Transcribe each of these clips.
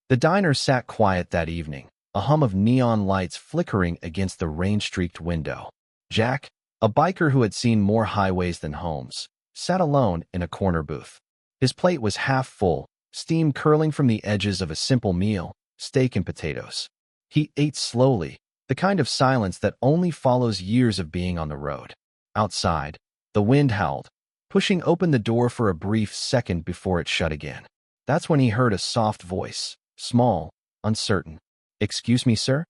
The diner sat quiet that evening, a hum of neon lights flickering against the rain-streaked window. Jack, a biker who had seen more highways than homes, sat alone in a corner booth. His plate was half full, steam curling from the edges of a simple meal, steak and potatoes. He ate slowly, the kind of silence that only follows years of being on the road. Outside, the wind howled, pushing open the door for a brief second before it shut again. That's when he heard a soft voice, small, uncertain. "Excuse me, sir?"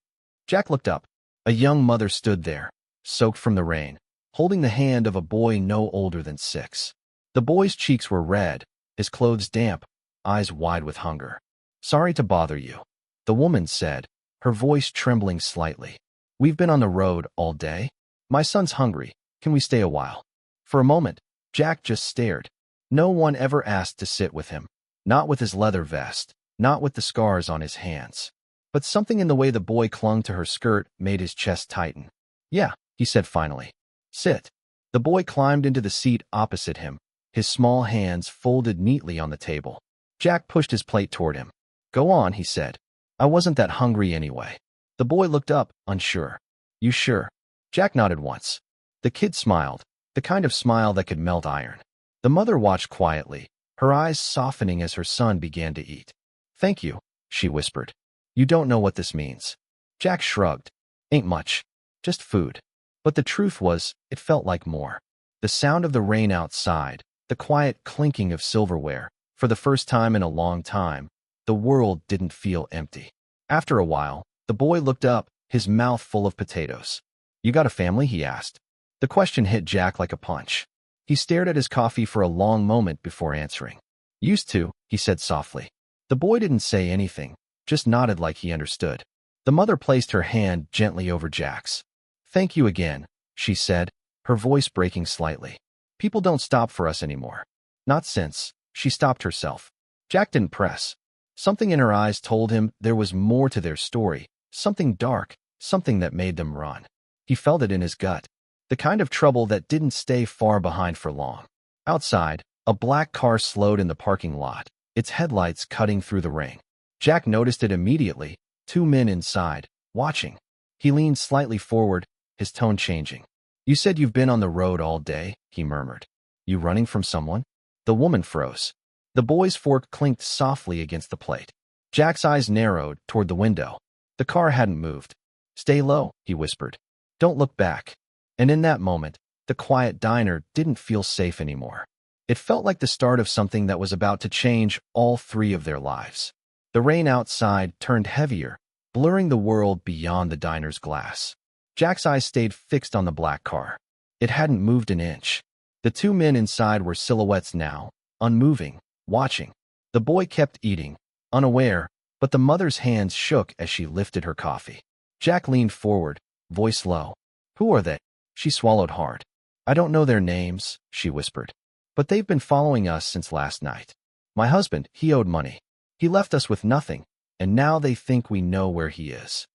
Jack looked up. A young mother stood there, soaked from the rain, holding the hand of a boy no older than 6. The boy's cheeks were red, his clothes damp, eyes wide with hunger. "Sorry to bother you," the woman said, her voice trembling slightly. "We've been on the road all day. My son's hungry. Can we stay a while?" For a moment, Jack just stared. No one ever asked to sit with him. Not with his leather vest, not with the scars on his hands. But something in the way the boy clung to her skirt made his chest tighten. "Yeah," he said finally. "Sit." The boy climbed into the seat opposite him, his small hands folded neatly on the table. Jack pushed his plate toward him. "Go on," he said. "I wasn't that hungry anyway." The boy looked up, unsure. "You sure?" Jack nodded once. The kid smiled, the kind of smile that could melt iron. The mother watched quietly, her eyes softening as her son began to eat. "Thank you," she whispered. "You don't know what this means." Jack shrugged. "Ain't much. Just food." But the truth was, it felt like more. The sound of the rain outside, the quiet clinking of silverware. For the first time in a long time, the world didn't feel empty. After a while, the boy looked up, his mouth full of potatoes. "You got a family?" he asked. The question hit Jack like a punch. He stared at his coffee for a long moment before answering. "Used to," he said softly. The boy didn't say anything, just nodded like he understood. The mother placed her hand gently over Jack's. "Thank you again," she said, her voice breaking slightly. "People don't stop for us anymore. Not since." She stopped herself. Jack didn't press. Something in her eyes told him there was more to their story, something dark, something that made them run. He felt it in his gut, the kind of trouble that didn't stay far behind for long. Outside, a black car slowed in the parking lot, its headlights cutting through the rain. Jack noticed it immediately, 2 men inside, watching. He leaned slightly forward, his tone changing. "You said you've been on the road all day," he murmured. "You running from someone?" The woman froze. The boy's fork clinked softly against the plate. Jack's eyes narrowed toward the window. The car hadn't moved. "Stay low," he whispered. "Don't look back." And in that moment, the quiet diner didn't feel safe anymore. It felt like the start of something that was about to change all 3 of their lives. The rain outside turned heavier, blurring the world beyond the diner's glass. Jack's eyes stayed fixed on the black car. It hadn't moved an inch. The 2 men inside were silhouettes now, unmoving, watching. The boy kept eating, unaware, but the mother's hands shook as she lifted her coffee. Jack leaned forward, voice low. "Who are they?" She swallowed hard. "I don't know their names," she whispered. "But they've been following us since last night. My husband, he owed money. He left us with nothing, and now they think we know where he is."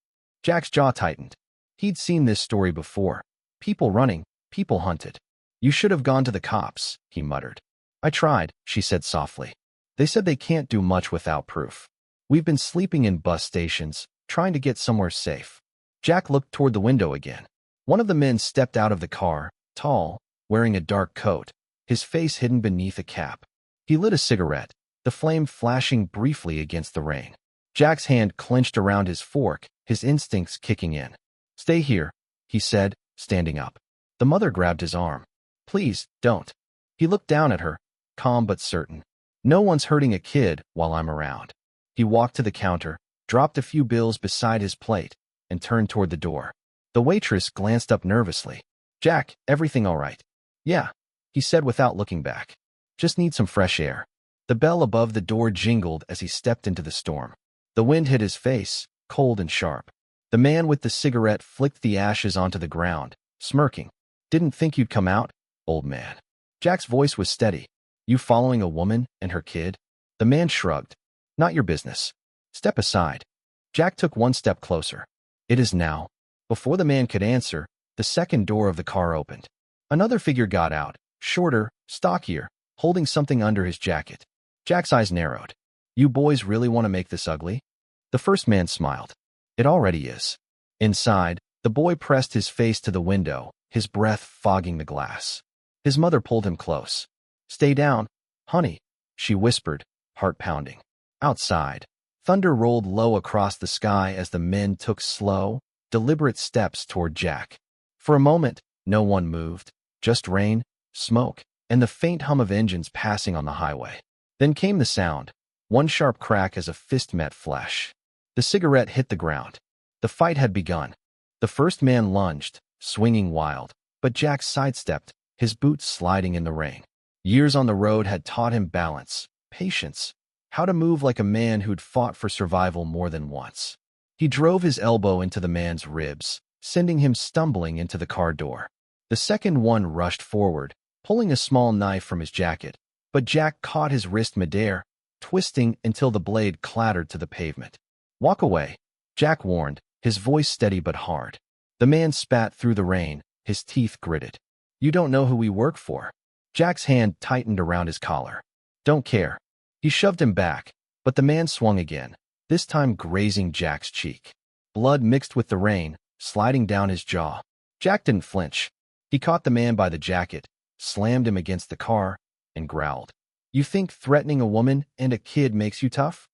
Jack's jaw tightened. He'd seen this story before. People running, people hunted. "You should have gone to the cops," he muttered. "I tried," she said softly. "They said they can't do much without proof. We've been sleeping in bus stations, trying to get somewhere safe." Jack looked toward the window again. One of the men stepped out of the car, tall, wearing a dark coat, his face hidden beneath a cap. He lit a cigarette, the flame flashing briefly against the rain. Jack's hand clenched around his fork, his instincts kicking in. "Stay here," he said, standing up. The mother grabbed his arm. "Please, don't." He looked down at her, calm but certain. "No one's hurting a kid while I'm around." He walked to the counter, dropped a few bills beside his plate, and turned toward the door. The waitress glanced up nervously. "Jack, everything all right?" "Yeah," he said without looking back. "Just need some fresh air." The bell above the door jingled as he stepped into the storm. The wind hit his face, cold and sharp. The man with the cigarette flicked the ashes onto the ground, smirking. "Didn't think you'd come out, old man." Jack's voice was steady. "You following a woman and her kid?" The man shrugged. "Not your business. Step aside." Jack took one step closer. "It is now." Before the man could answer, the second door of the car opened. Another figure got out, shorter, stockier, holding something under his jacket. Jack's eyes narrowed. "You boys really want to make this ugly?" The first man smiled. It already is. Inside, the boy pressed his face to the window, his breath fogging the glass. His mother pulled him close. "Stay down, honey," she whispered, heart pounding. Outside, thunder rolled low across the sky as the men took slow, deliberate steps toward Jack. For a moment, no one moved, just rain, smoke, and the faint hum of engines passing on the highway. Then came the sound, one sharp crack as a fist met flesh. The cigarette hit the ground. The fight had begun. The first man lunged, swinging wild, but Jack sidestepped, his boots sliding in the rain. Years on the road had taught him balance, patience, how to move like a man who'd fought for survival more than once. He drove his elbow into the man's ribs, sending him stumbling into the car door. The second one rushed forward, pulling a small knife from his jacket, but Jack caught his wrist midair, twisting until the blade clattered to the pavement. "Walk away," Jack warned, his voice steady but hard. The man spat through the rain, his teeth gritted. "You don't know who we work for." Jack's hand tightened around his collar. "Don't care." He shoved him back, but the man swung again, this time grazing Jack's cheek. Blood mixed with the rain, sliding down his jaw. Jack didn't flinch. He caught the man by the jacket, slammed him against the car, and growled. "You think threatening a woman and a kid makes you tough?"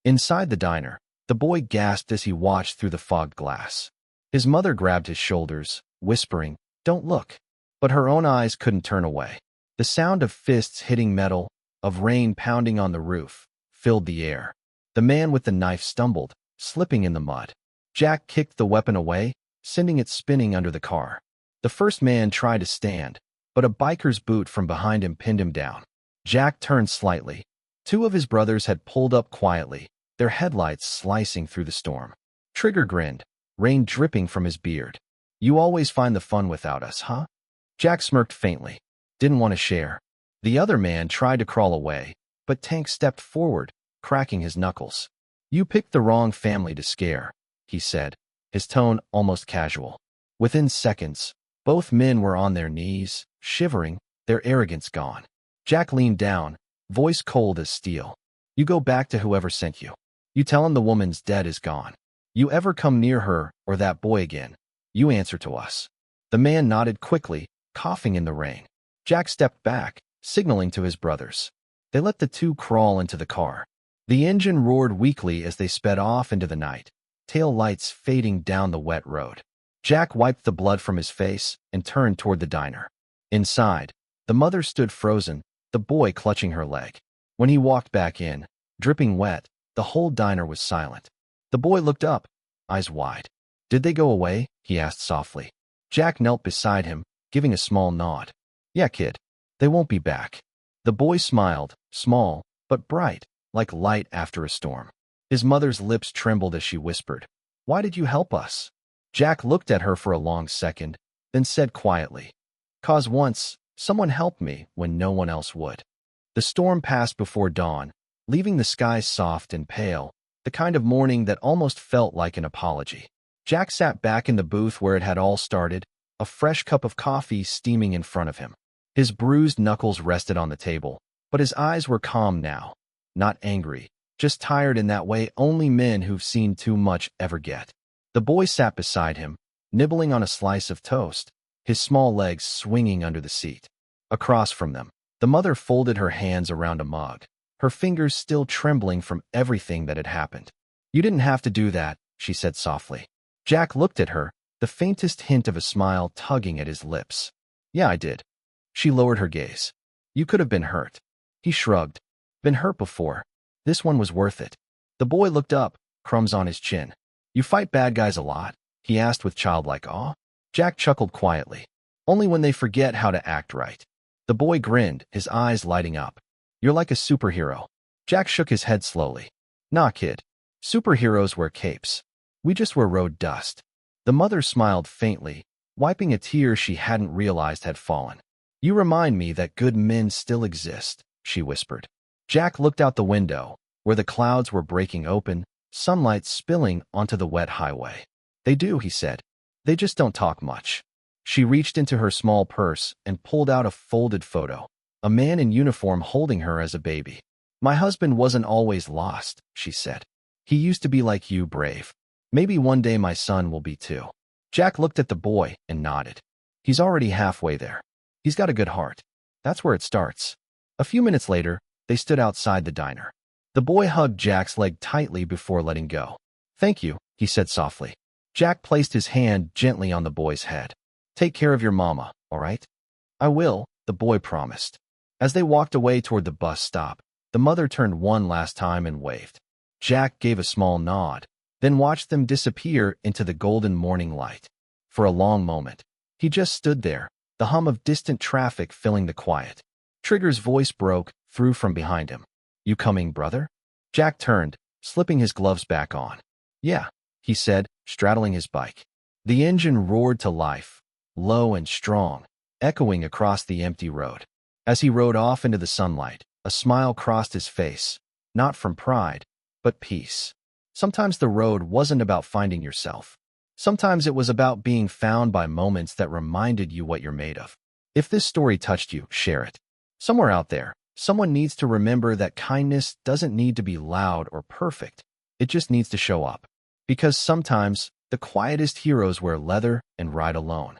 Inside the diner, the boy gasped as he watched through the fogged glass. His mother grabbed his shoulders, whispering, "Don't look." But her own eyes couldn't turn away. The sound of fists hitting metal, of rain pounding on the roof, filled the air. The man with the knife stumbled, slipping in the mud. Jack kicked the weapon away, sending it spinning under the car. The first man tried to stand, but a biker's boot from behind him pinned him down. Jack turned slightly. Two of his brothers had pulled up quietly, their headlights slicing through the storm. Trigger grinned, rain dripping from his beard. "You always find the fun without us, huh?" Jack smirked faintly. Didn't want to share. The other man tried to crawl away, but Tank stepped forward, cracking his knuckles. "You picked the wrong family to scare," he said, his tone almost casual. Within seconds, both men were on their knees, shivering, their arrogance gone. Jack leaned down, voice cold as steel. "You go back to whoever sent you. You tell him the woman's dead is gone. You ever come near her or that boy again, you answer to us." The man nodded quickly, coughing in the rain. Jack stepped back, signaling to his brothers. They let the two crawl into the car. The engine roared weakly as they sped off into the night, tail lights fading down the wet road. Jack wiped the blood from his face and turned toward the diner. Inside, the mother stood frozen, the boy clutching her leg. When he walked back in, dripping wet, the whole diner was silent. The boy looked up, eyes wide. "Did they go away?" he asked softly. Jack knelt beside him, giving a small nod. "Yeah, kid. They won't be back." The boy smiled, small, but bright, like light after a storm. His mother's lips trembled as she whispered, "Why did you help us?" Jack looked at her for a long second, then said quietly, "'Cause once, someone helped me when no one else would." The storm passed before dawn, leaving the sky soft and pale, the kind of morning that almost felt like an apology. Jack sat back in the booth where it had all started, a fresh cup of coffee steaming in front of him. His bruised knuckles rested on the table, but his eyes were calm now. Not angry, just tired in that way only men who've seen too much ever get. The boy sat beside him, nibbling on a slice of toast, his small legs swinging under the seat. Across from them, the mother folded her hands around a mug, her fingers still trembling from everything that had happened. "You didn't have to do that," she said softly. Jack looked at her, the faintest hint of a smile tugging at his lips. "Yeah, I did." She lowered her gaze. "You could have been hurt." He shrugged. "Been hurt before. This one was worth it." The boy looked up, crumbs on his chin. "You fight bad guys a lot?" he asked with childlike awe. Jack chuckled quietly. "Only when they forget how to act right." The boy grinned, his eyes lighting up. "You're like a superhero." Jack shook his head slowly. "Nah, kid. Superheroes wear capes. We just wear road dust." The mother smiled faintly, wiping a tear she hadn't realized had fallen. "You remind me that good men still exist," she whispered. Jack looked out the window, where the clouds were breaking open, sunlight spilling onto the wet highway. "They do," he said. "They just don't talk much." She reached into her small purse and pulled out a folded photo, a man in uniform holding her as a baby. "My husband wasn't always lost," she said. He used to be like you, brave. Maybe one day my son will be too. Jack looked at the boy and nodded. He's already halfway there. He's got a good heart. That's where it starts. A few minutes later, they stood outside the diner. The boy hugged Jack's leg tightly before letting go. Thank you, he said softly. Jack placed his hand gently on the boy's head. Take care of your mama, all right? I will, the boy promised. As they walked away toward the bus stop, the mother turned one last time and waved. Jack gave a small nod, then watched them disappear into the golden morning light. For a long moment, he just stood there, the hum of distant traffic filling the quiet. Trigger's voice broke through from behind him. You coming, brother? Jack turned, slipping his gloves back on. Yeah, he said, straddling his bike. The engine roared to life, low and strong, echoing across the empty road. As he rode off into the sunlight, a smile crossed his face, not from pride, but peace. Sometimes the road wasn't about finding yourself. Sometimes it was about being found by moments that reminded you what you're made of. If this story touched you, share it. Somewhere out there, someone needs to remember that kindness doesn't need to be loud or perfect. It just needs to show up. Because sometimes, the quietest heroes wear leather and ride alone.